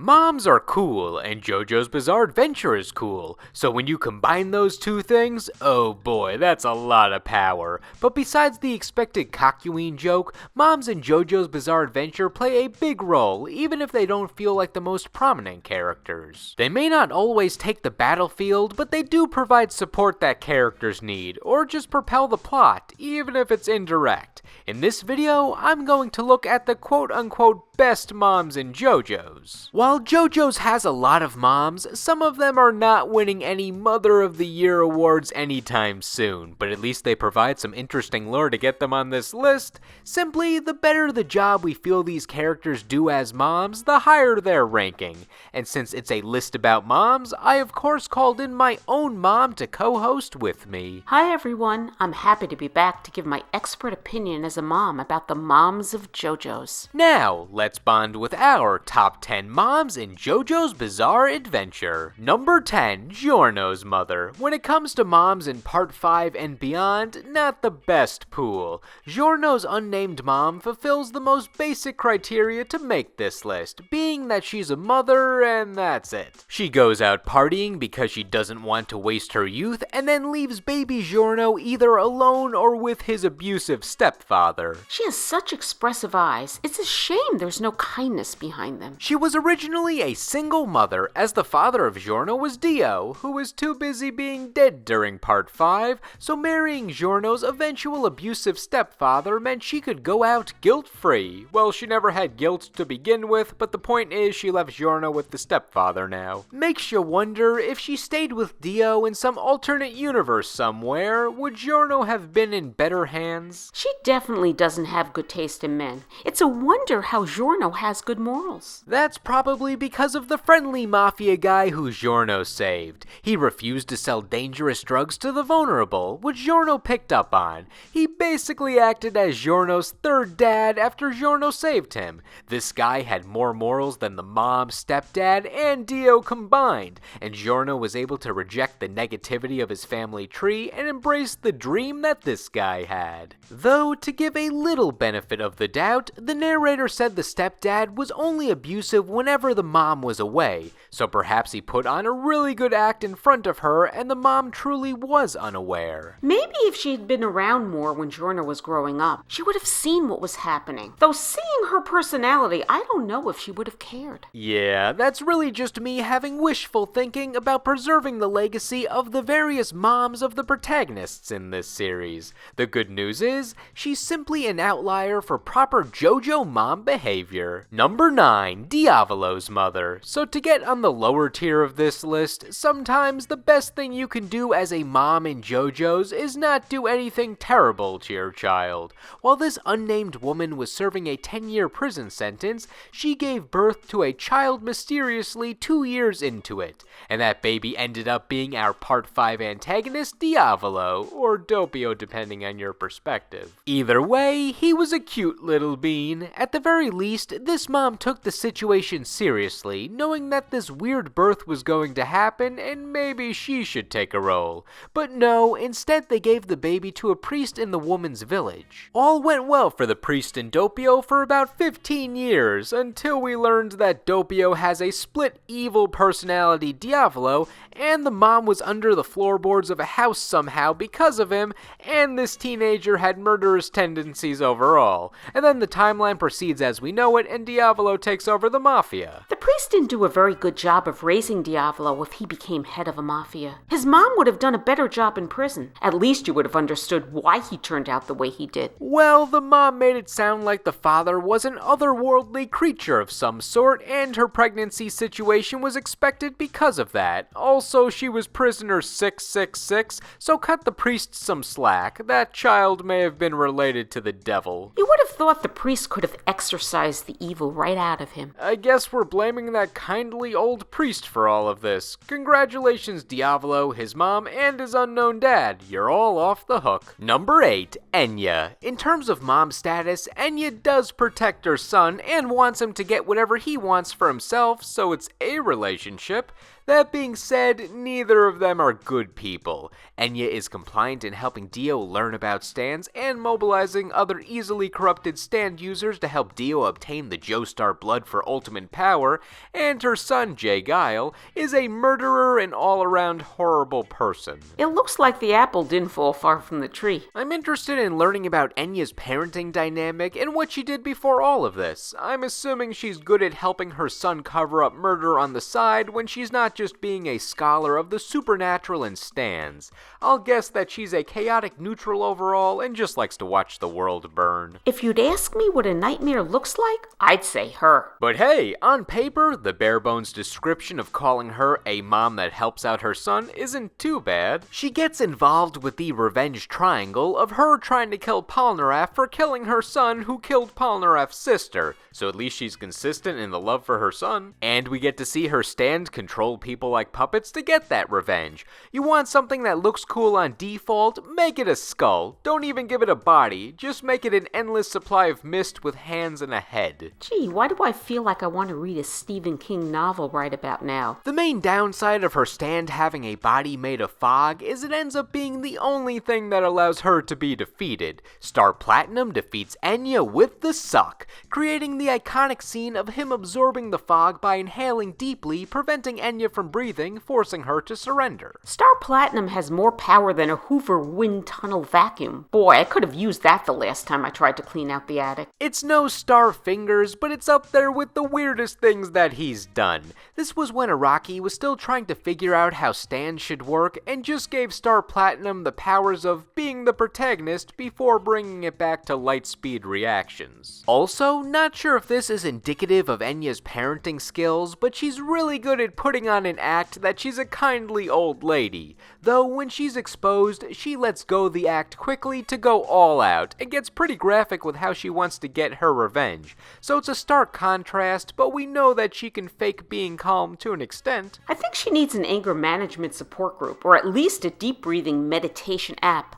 Moms are cool, and JoJo's Bizarre Adventure is cool, so when you combine those two things, oh boy, that's a lot of power. But besides the expected Kakyoin joke, moms in JoJo's Bizarre Adventure play a big role, even if they don't feel like the most prominent characters. They may not always take the battlefield, but they do provide support that characters need, or just propel the plot, even if it's indirect. In this video, I'm going to look at the quote-unquote best moms in JoJo's. While JoJo's has a lot of moms, some of them are not winning any Mother of the Year awards anytime soon, but at least they provide some interesting lore to get them on this list. Simply, the better the job we feel these characters do as moms, the higher their ranking. And since it's a list about moms, I of course called in my own mom to co-host with me. Hi everyone, I'm happy to be back to give my expert opinion as a mom about the moms of JoJo's. Now, let's bond with our top 10 moms in JoJo's Bizarre Adventure. Number 10, Giorno's mother. When it comes to moms in part 5 and beyond, not the best pool. Giorno's unnamed mom fulfills the most basic criteria to make this list, being that she's a mother and that's it. She goes out partying because she doesn't want to waste her youth and then leaves baby Giorno either alone or with his abusive stepfather. She has such expressive eyes, it's a shame there's no kindness behind them. She was originally a single mother, as the father of Giorno was Dio, who was too busy being dead during part 5, so marrying Giorno's eventual abusive stepfather meant she could go out guilt-free. Well, she never had guilt to begin with, but the point is she left Giorno with the stepfather now. Makes you wonder, if she stayed with Dio in some alternate universe somewhere, would Giorno have been in better hands? She definitely doesn't have good taste in men. It's a wonder how Giorno has good morals. That's probably because of the friendly mafia guy who Giorno saved. He refused to sell dangerous drugs to the vulnerable, which Giorno picked up on. He basically acted as Giorno's third dad after Giorno saved him. This guy had more morals than the mom, stepdad, and Dio combined, and Giorno was able to reject the negativity of his family tree and embrace the dream that this guy had. Though, to give a little benefit of the doubt, the narrator said the stepdad was only abusive whenever the mom was away, so perhaps he put on a really good act in front of her and the mom truly was unaware. Maybe if she had been around more when Giorno was growing up, she would have seen what was happening. Though seeing her personality, I don't know if she would have cared. Yeah, that's really just me having wishful thinking about preserving the legacy of the various moms of the protagonists in this series. The good news is, she's simply an outlier for proper JoJo mom behavior. Number 9, Diavolo's mother. So to get on the lower tier of this list, sometimes the best thing you can do as a mom in JoJo's is not do anything terrible to your child. While this unnamed woman was serving a 10-year prison sentence, she gave birth to a child mysteriously 2 years into it, and that baby ended up being our part 5 antagonist, Diavolo, or Doppio depending on your perspective. Either way, he was a cute little bean. At the very least, this mom took the situation seriously, knowing that this weird birth was going to happen and maybe she should take a role. But no, instead they gave the baby to a priest in the woman's village. All went well for the priest and Doppio for about 15 years, until we learned that Doppio has a split evil personality Diavolo, and the mom was under the floorboards of a house somehow because of him, and this teenager had murderous tendencies overall. And then the timeline proceeds as we know it, and Diavolo takes over the mafia. The priest didn't do a very good job of raising Diavolo if he became head of a mafia. His mom would have done a better job in prison. At least you would have understood why he turned out the way he did. Well, the mom made it sound like the father was an otherworldly creature of some sort, and her pregnancy situation was expected because of that. Also, she was prisoner 666, so cut the priest some slack. That child may have been related to the devil. You would have thought the priest could have exorcised the evil right out of him. I guess we're blaming that kindly old priest for all of this. Congratulations, Diavolo, his mom, and his unknown dad. You're all off the hook. Number 8, Enya. In terms of mom status, Enya does protect her son and wants him to get whatever he wants for himself, so it's a relationship. That being said, neither of them are good people. Enya is compliant in helping Dio learn about stands and mobilizing other easily corrupted stand users to help Dio obtain the Joestar blood for ultimate power, and her son, Jay Guile, is a murderer and all-around horrible person. It looks like the apple didn't fall far from the tree. I'm interested in learning about Enya's parenting dynamic and what she did before all of this. I'm assuming she's good at helping her son cover up murder on the side when she's not just being a scholar of the supernatural and stands. I'll guess that she's a chaotic neutral overall and just likes to watch the world burn. If you'd ask me what a nightmare looks like, I'd say her. But hey, on paper, the bare-bones description of calling her a mom that helps out her son isn't too bad. She gets involved with the revenge triangle of her trying to kill Polnareff for killing her son who killed Polnareff's sister, so at least she's consistent in the love for her son. And we get to see her stand control people like puppets to get that revenge. You want something that looks cool on default? Make it a skull. Don't even give it a body, just make it an endless supply of mist with hands and a head. Gee, why do I feel like I want to read a Stephen King novel right about now? The main downside of her stand having a body made of fog is it ends up being the only thing that allows her to be defeated. Star Platinum defeats Enya with the suck, creating the iconic scene of him absorbing the fog by inhaling deeply, preventing Enya from breathing, forcing her to surrender. Star Platinum has more power than a Hoover wind tunnel vacuum. Boy, I could have used that the last time I tried to clean out the attic. It's no Star Fingers, but it's up there with the weirdest things that he's done. This was when Araki was still trying to figure out how stands should work and just gave Star Platinum the powers of being the protagonist before bringing it back to light speed reactions. Also, not sure if this is indicative of Enya's parenting skills, but she's really good at putting on an act that she's a kindly old lady. Though when she's exposed, she lets go the act quickly to go all out, and gets pretty graphic with how she wants to get her revenge. So it's a stark contrast, but we know that she can fake being calm to an extent. I think she needs an anger management support group, or at least a deep breathing meditation app.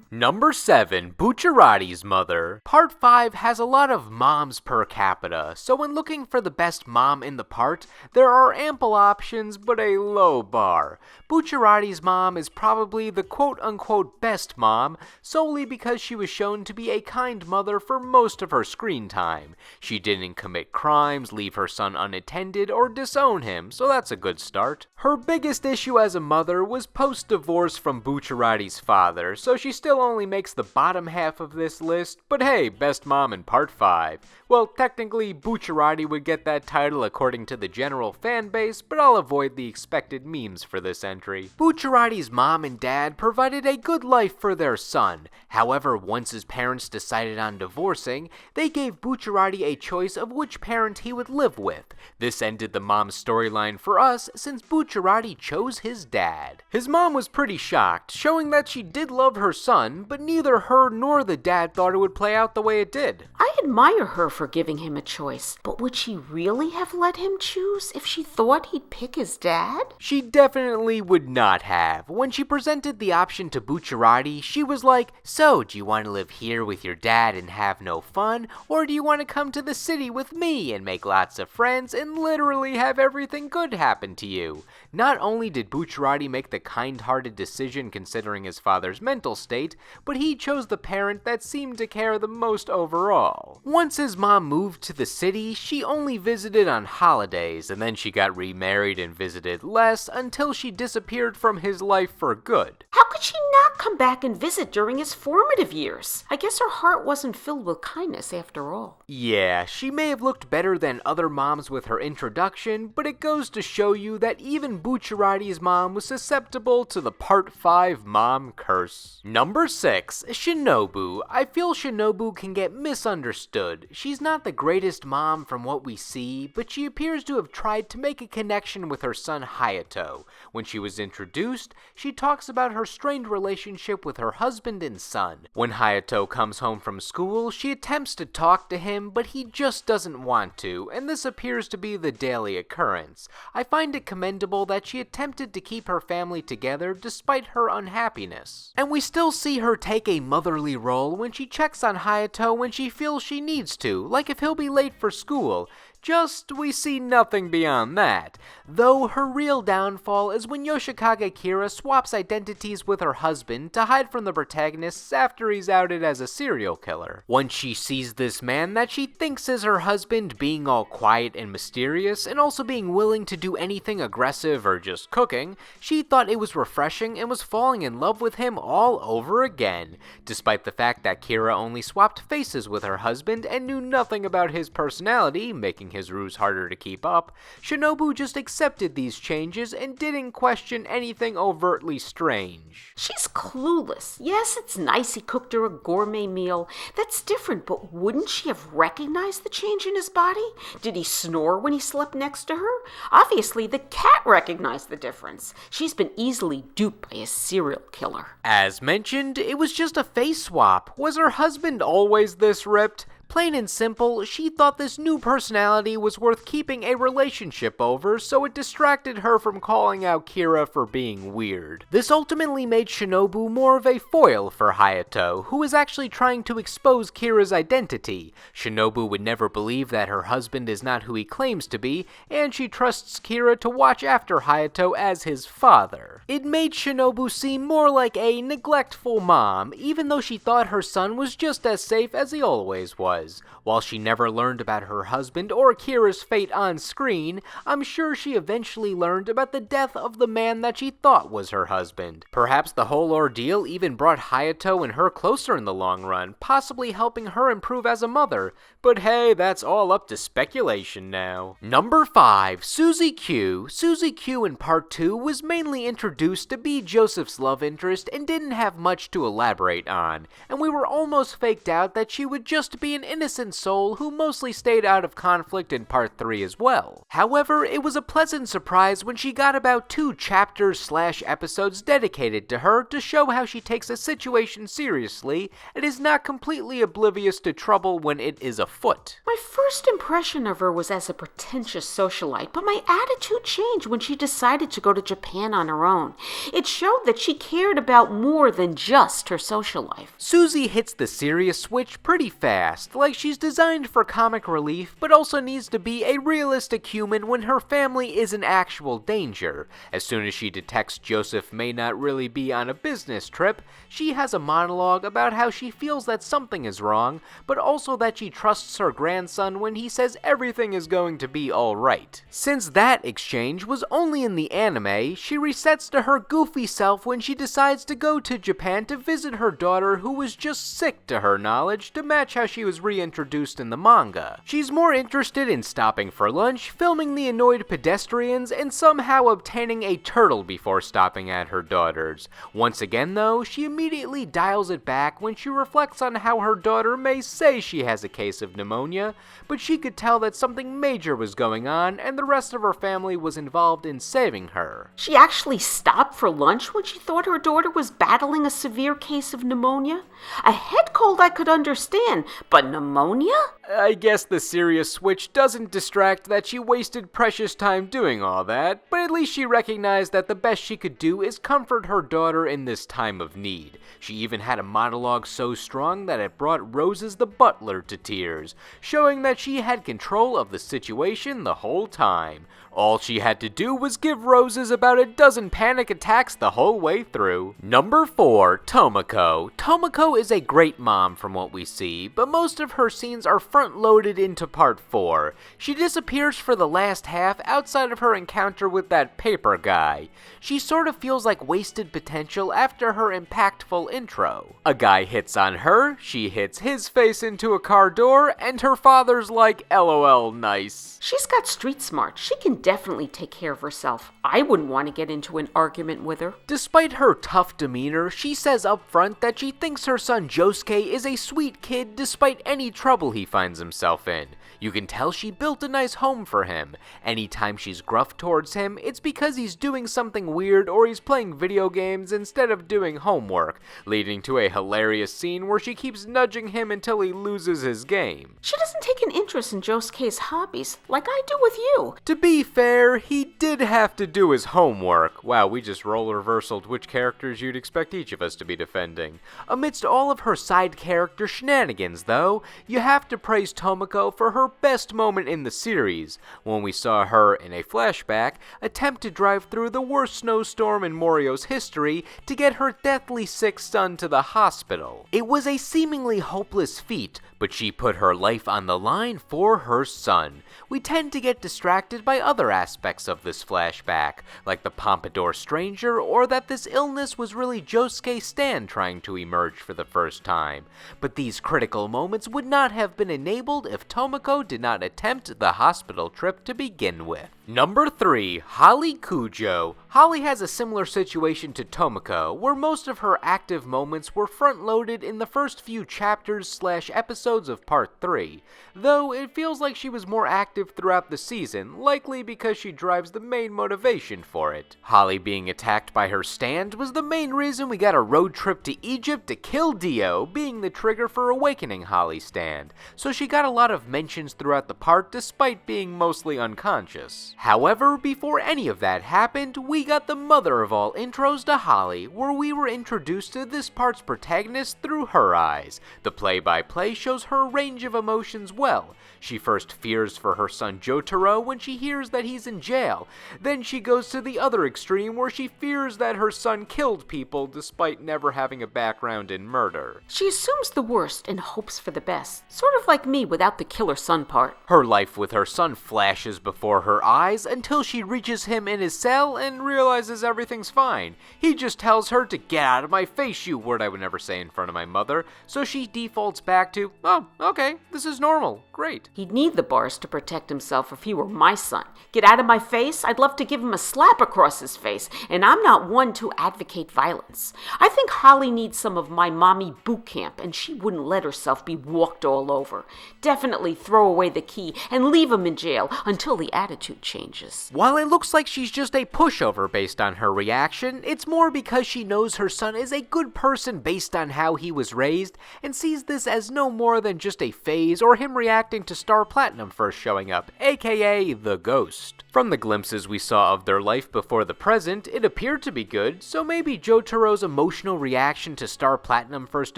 Number 7, Bucciarati's mother. Part 5 has a lot of moms per capita, so when looking for the best mom in the part, there are ample options but a low bar. Bucciarati's mom is probably the quote-unquote best mom, solely because she was shown to be a kind mother for most of her screen time. She didn't commit crimes, leave her son unattended, or disown him, so that's a good start. Her biggest issue as a mother was post-divorce from Bucciarati's father, so she still only makes the bottom half of this list, but hey, best mom in part 5. Well, technically, Bucciarati would get that title according to the general fan base, but I'll avoid the expected memes for this entry. Bucciarati's mom and dad provided a good life for their son. However, once his parents decided on divorcing, they gave Bucciarati a choice of which parent he would live with. This ended the mom's storyline for us, since Bucciarati chose his dad. His mom was pretty shocked, showing that she did love her son, but neither her nor the dad thought it would play out the way it did. I admire her for giving him a choice, but would she really have let him choose if she thought he'd pick his dad? She definitely would not have. When she presented the option to Bucciarati, she was like, so, do you want to live here with your dad and have no fun, or do you want to come to the city with me and make lots of friends and literally have everything good happen to you? Not only did Bucciarati make the kind-hearted decision considering his father's mental state, but he chose the parent that seemed to care the most overall. Once his mom moved to the city, she only visited on holidays, and then she got remarried and visited less until she disappeared from his life for good. How could she not come back and visit during his formative years? I guess her heart wasn't filled with kindness after all. Yeah, she may have looked better than other moms with her introduction, but it goes to show you that even Bucciarati's mom was susceptible to the Part 5 mom curse. Number 6, Shinobu. I feel Shinobu can get misunderstood. She's not the greatest mom from what we see, but she appears to have tried to make a connection with her son Hayato. When she was introduced, she talks about her strained relationship with her husband and son. When Hayato comes home from school, she attempts to talk to him, but he just doesn't want to, and this appears to be the daily occurrence. I find it commendable that she attempted to keep her family together despite her unhappiness. And we still see her take a motherly role when she checks on Hayato when she feels she needs to, like if he'll be late for school. Just, we see nothing beyond that, though her real downfall is when Yoshikage Kira swaps identities with her husband to hide from the protagonists after he's outed as a serial killer. Once she sees this man that she thinks is her husband being all quiet and mysterious, and also being willing to do anything aggressive or just cooking, she thought it was refreshing and was falling in love with him all over again, despite the fact that Kira only swapped faces with her husband and knew nothing about his personality, making his ruse harder to keep up. Shinobu just accepted these changes and didn't question anything overtly strange. She's clueless. Yes, it's nice he cooked her a gourmet meal. That's different, but wouldn't she have recognized the change in his body? Did he snore when he slept next to her? Obviously, the cat recognized the difference. She's been easily duped by a serial killer. As mentioned, it was just a face swap. Was her husband always this ripped? Plain and simple, she thought this new personality was worth keeping a relationship over, so it distracted her from calling out Kira for being weird. This ultimately made Shinobu more of a foil for Hayato, who was actually trying to expose Kira's identity. Shinobu would never believe that her husband is not who he claims to be, and she trusts Kira to watch after Hayato as his father. It made Shinobu seem more like a neglectful mom, even though she thought her son was just as safe as he always was. While she never learned about her husband or Kira's fate on screen, I'm sure she eventually learned about the death of the man that she thought was her husband. Perhaps the whole ordeal even brought Hayato and her closer in the long run, possibly helping her improve as a mother. But hey, that's all up to speculation now. Number 5. Suzy Q. Suzy Q in Part 2 was mainly introduced to be Joseph's love interest and didn't have much to elaborate on, and we were almost faked out that she would just be an innocent soul who mostly stayed out of conflict in Part 3 as well. However, it was a pleasant surprise when she got about 2 chapters/episodes dedicated to her to show how she takes a situation seriously and is not completely oblivious to trouble when it is afoot. My first impression of her was as a pretentious socialite, but my attitude changed when she decided to go to Japan on her own. It showed that she cared about more than just her social life. Suzy hits the serious switch pretty fast, like she's designed for comic relief, but also needs to be a realistic human when her family is in actual danger. As soon as she detects Joseph may not really be on a business trip, she has a monologue about how she feels that something is wrong, but also that she trusts her grandson when he says everything is going to be alright. Since that exchange was only in the anime, she resets to her goofy self when she decides to go to Japan to visit her daughter, who was just sick to her knowledge, to match how she was reintroduced in the manga. She's more interested in stopping for lunch, filming the annoyed pedestrians, and somehow obtaining a turtle before stopping at her daughter's. Once again though, she immediately dials it back when she reflects on how her daughter may say she has a case of pneumonia, but she could tell that something major was going on and the rest of her family was involved in saving her. She actually stopped for lunch when she thought her daughter was battling a severe case of pneumonia? A head cold I could understand, but pneumonia? I guess the serious switch doesn't distract that she wasted precious time doing all that, but at least she recognized that the best she could do is comfort her daughter in this time of need. She even had a monologue so strong that it brought Roses the butler to tears, showing that she had control of the situation the whole time. All she had to do was give Roses about a dozen panic attacks the whole way through. Number 4. Tomoko. Tomoko is a great mom from what we see, but most of her scenes are front-loaded into Part 4. She disappears for the last half outside of her encounter with that paper guy. She sort of feels like wasted potential after her impactful intro. A guy hits on her, she hits his face into a car door, and her father's like, LOL, nice. She's got street smart. She can definitely take care of herself. I wouldn't want to get into an argument with her. Despite her tough demeanor, she says up front that she thinks her son Josuke is a sweet kid despite any trouble he finds himself in. You can tell she built a nice home for him. Anytime she's gruff towards him, it's because he's doing something weird or he's playing video games instead of doing homework, leading to a hilarious scene where she keeps nudging him until he loses his game. She doesn't take an interest in Josuke's hobbies like I do with you. To be fair, he did have to do his homework. Wow, we just role-reversaled which characters you'd expect each of us to be defending. Amidst all of her side character shenanigans, though, you have to praise Tomoko for her her best moment in the series, when we saw her, in a flashback, attempt to drive through the worst snowstorm in Morio's history to get her deathly sick son to the hospital. It was a seemingly hopeless feat, but she put her life on the line for her son. We tend to get distracted by other aspects of this flashback, like the Pompadour stranger, or that this illness was really Josuke Stan trying to emerge for the first time. But these critical moments would not have been enabled if Tomoko did not attempt the hospital trip to begin with. Number 3. Holly Kujo. Holly has a similar situation to Tomoko, where most of her active moments were front-loaded in the first few chapters/episodes of Part 3, though it feels like she was more active throughout the season, likely because she drives the main motivation for it. Holly being attacked by her stand was the main reason we got a road trip to Egypt to kill Dio, being the trigger for awakening Holly's stand, so she got a lot of mentions throughout the part despite being mostly unconscious. However, before any of that happened, we got the mother of all intros to Holly, where we were introduced to this part's protagonist through her eyes. The play-by-play shows her range of emotions well. She first fears for her son Jotaro when she hears that he's in jail. Then she goes to the other extreme where she fears that her son killed people despite never having a background in murder. She assumes the worst and hopes for the best, sort of like me without the killer son part. Her life with her son flashes before her eyes until she reaches him in his cell and realizes everything's fine. He just tells her to get out of my face, you word I would never say in front of my mother, so she defaults back to, oh, okay, this is normal, great. He'd need the bars to protect himself if he were my son. Get out of my face? I'd love to give him a slap across his face, and I'm not one to advocate violence. I think Holly needs some of my mommy boot camp, and she wouldn't let herself be walked all over. Definitely throw away the key and leave him in jail until the attitude changes. While it looks like she's just a pushover based on her reaction, it's more because she knows her son is a good person based on how he was raised, and sees this as no more than just a phase or him reacting to Star Platinum first showing up, aka the Ghost. From the glimpses we saw of their life before the present, it appeared to be good, so maybe Jotaro's emotional reaction to Star Platinum first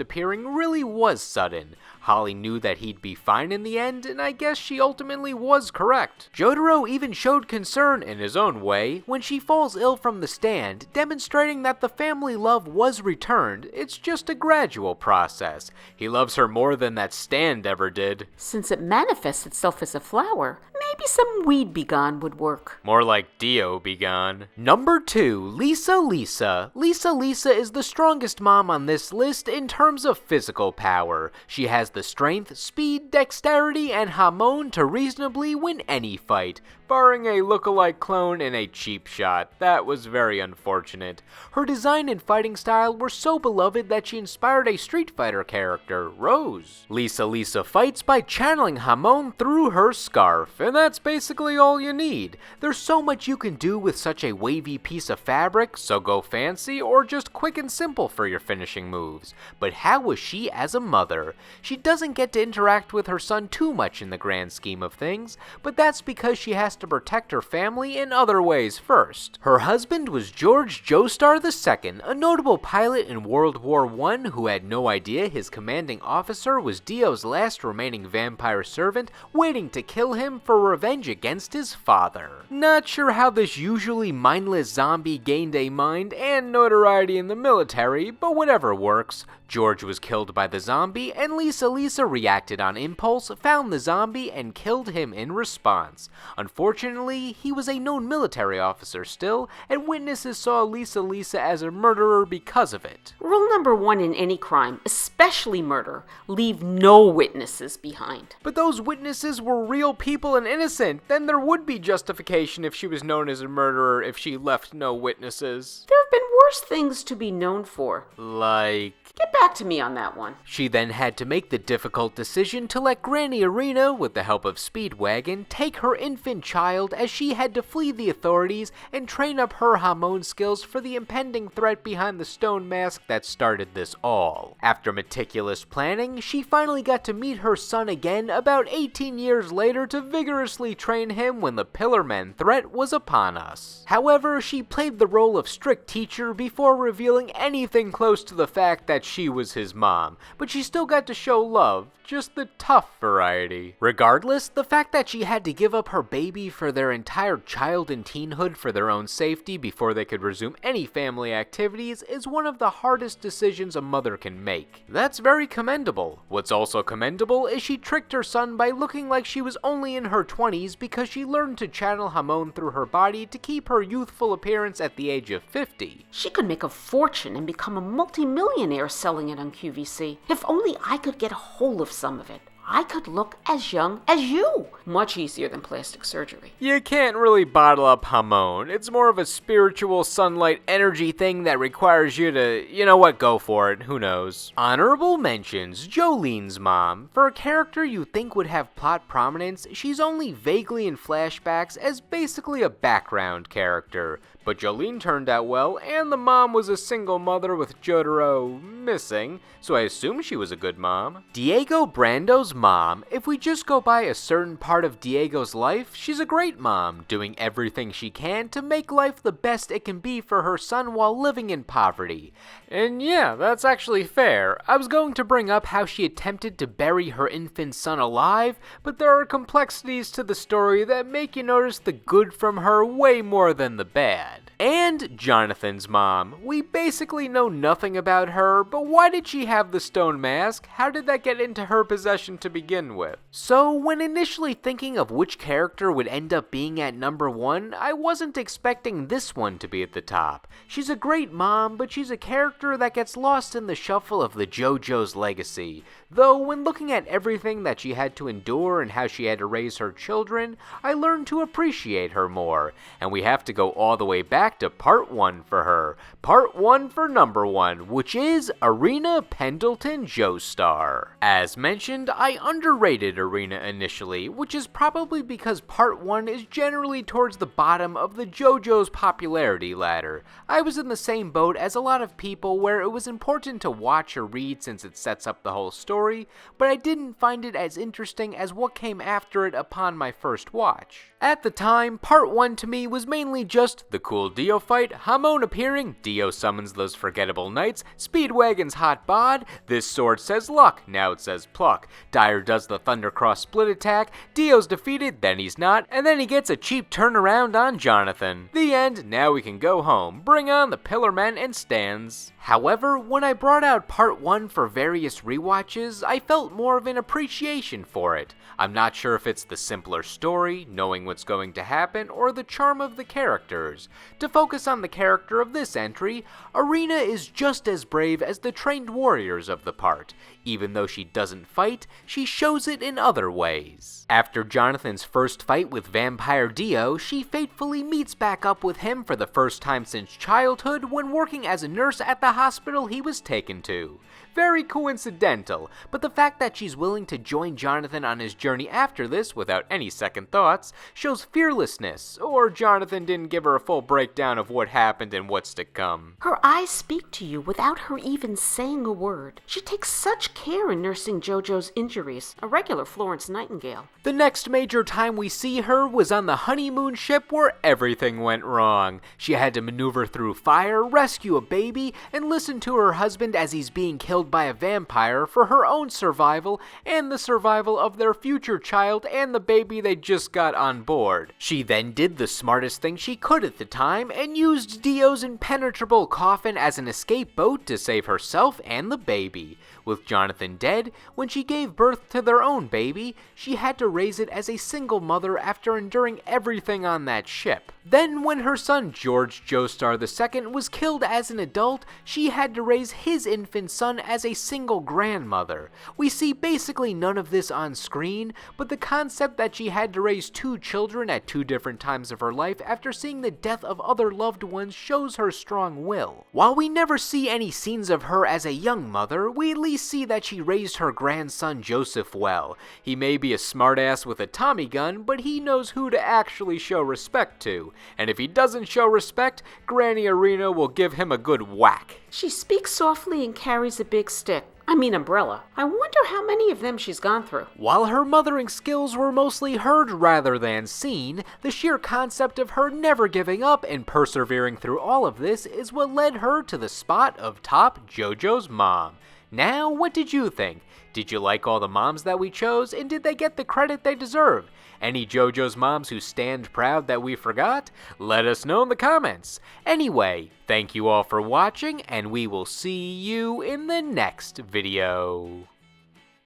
appearing really was sudden. Holly knew that he'd be fine in the end, and I guess she ultimately was correct. Jotaro even showed concern in his own way when she falls ill from the stand, demonstrating that the family love was returned. It's just a gradual process. He loves her more than that stand ever did. Since it manifests itself as a flower, maybe some weed be gone would work. More like Dio be gone. Number 2, Lisa Lisa. Lisa Lisa is the strongest mom on this list in terms of physical power. She has the strength, speed, dexterity, and hamon to reasonably win any fight, barring a look-alike clone in a cheap shot. That was very unfortunate. Her design and fighting style were so beloved that she inspired a Street Fighter character, Rose. Lisa Lisa fights by channeling hamon through her scarf, and that's basically all you need. There's so much you can do with such a wavy piece of fabric, so go fancy or just quick and simple for your finishing moves. But how was she as a mother? She doesn't get to interact with her son too much in the grand scheme of things, but that's because she has to protect her family in other ways first. Her husband was George Joestar II, a notable pilot in World War I who had no idea his commanding officer was Dio's last remaining vampire servant waiting to kill him for revenge against his father. Not sure how this usually mindless zombie gained a mind and notoriety in the military, but whatever works. George was killed by the zombie, and Lisa Lisa reacted on impulse, found the zombie, and killed him in response. Unfortunately, he was a known military officer still, and witnesses saw Lisa Lisa as a murderer because of it. Rule number 1 in any crime, especially murder, leave no witnesses behind. But those witnesses were real people and innocent. Then there would be justification if she was known as a murderer if she left no witnesses. There have been worse things to be known for. Like... Get back to me on that one. She then had to make the difficult decision to let Granny Arena, with the help of Speedwagon, take her infant child as she had to flee the authorities and train up her hamon skills for the impending threat behind the stone mask that started this all. After meticulous planning, she finally got to meet her son again about 18 years later to vigorously train him when the Pillarmen threat was upon us. However, she played the role of strict teacher before revealing anything close to the fact that she was his mom, but she still got to show love, just the tough variety. Regardless, the fact that she had to give up her baby for their entire child and teenhood for their own safety before they could resume any family activities is one of the hardest decisions a mother can make. That's very commendable. What's also commendable is she tricked her son by looking like she was only in her 20s because she learned to channel hormone through her body to keep her youthful appearance at the age of 50. She could make a fortune and become a multimillionaire selling it on QVC. If only I could get a hold of some of it. I could look as young as you. Much easier than plastic surgery. You can't really bottle up hormone. It's more of a spiritual sunlight energy thing that requires you to, you know what, go for it. Who knows? Honorable mentions, Jolene's mom. For a character you think would have plot prominence, she's only vaguely in flashbacks as basically a background character. But Jolene turned out well, and the mom was a single mother with Jotaro missing, so I assume she was a good mom. Diego Brando's mom. If we just go by a certain part of Diego's life, she's a great mom, doing everything she can to make life the best it can be for her son while living in poverty. And yeah, that's actually fair. I was going to bring up how she attempted to bury her infant son alive, but there are complexities to the story that make you notice the good from her way more than the bad. And Jonathan's mom. We basically know nothing about her, but why did she have the stone mask? How did that get into her possession to begin with? So when initially thinking of which character would end up being at number 1, I wasn't expecting this one to be at the top. She's a great mom, but she's a character that gets lost in the shuffle of the JoJo's legacy. Though when looking at everything that she had to endure and how she had to raise her children, I learned to appreciate her more. And we have to go all the way back to part 1 for her. Part 1 for number 1, which is Irina Pendleton Joestar. As mentioned, I underrated Irina initially, which is probably because part 1 is generally towards the bottom of the JoJo's popularity ladder. I was in the same boat as a lot of people where it was important to watch or read since it sets up the whole story, but I didn't find it as interesting as what came after it upon my first watch. At the time, part 1 to me was mainly just the cool Dio fight, Hamon appearing, Dio summons those forgettable knights, Speedwagon's hot bod, this sword says luck, now it says pluck, Dyer does the Thundercross split attack, Dio's defeated, then he's not, and then he gets a cheap turnaround on Jonathan. The end, now we can go home, bring on the Pillarmen and stands. However, when I brought out part 1 for various rewatches, I felt more of an appreciation for it. I'm not sure if it's the simpler story, knowing what's going to happen, or the charm of the characters. To focus on the character of this entry, Irina is just as brave as the trained warriors of the part. Even though she doesn't fight, she shows it in other ways. After Jonathan's first fight with Vampire Dio, she fatefully meets back up with him for the first time since childhood when working as a nurse at the hospital he was taken to. Very coincidental, but the fact that she's willing to join Jonathan on his journey after this without any second thoughts shows fearlessness, or Jonathan didn't give her a full breakdown of what happened and what's to come. Her eyes speak to you without her even saying a word. She takes such care in nursing JoJo's injuries, a regular Florence Nightingale. The next major time we see her was on the honeymoon ship where everything went wrong. She had to maneuver through fire, rescue a baby, and listen to her husband as he's being killed by a vampire for her own survival and the survival of their future child and the baby they just got on board. She then did the smartest thing she could at the time and used Dio's impenetrable coffin as an escape boat to save herself and the baby. With Jonathan dead, when she gave birth to their own baby, she had to raise it as a single mother after enduring everything on that ship. Then when her son George Joestar II was killed as an adult, she had to raise his infant son as a single grandmother. We see basically none of this on screen, but the concept that she had to raise 2 children at 2 different times of her life after seeing the death of other loved ones shows her strong will. While we never see any scenes of her as a young mother, we at least see that she raised her grandson Joseph well. He may be a smartass with a Tommy gun, but he knows who to actually show respect to. And if he doesn't show respect, Granny Irina will give him a good whack. She speaks softly and carries a big stick. Umbrella. I wonder how many of them she's gone through. While her mothering skills were mostly heard rather than seen, the sheer concept of her never giving up and persevering through all of this is what led her to the spot of top JoJo's mom. Now, what did you think? Did you like all the moms that we chose, and did they get the credit they deserve? Any JoJo's moms who stand proud that we forgot? Let us know in the comments. Anyway, thank you all for watching, and we will see you in the next video.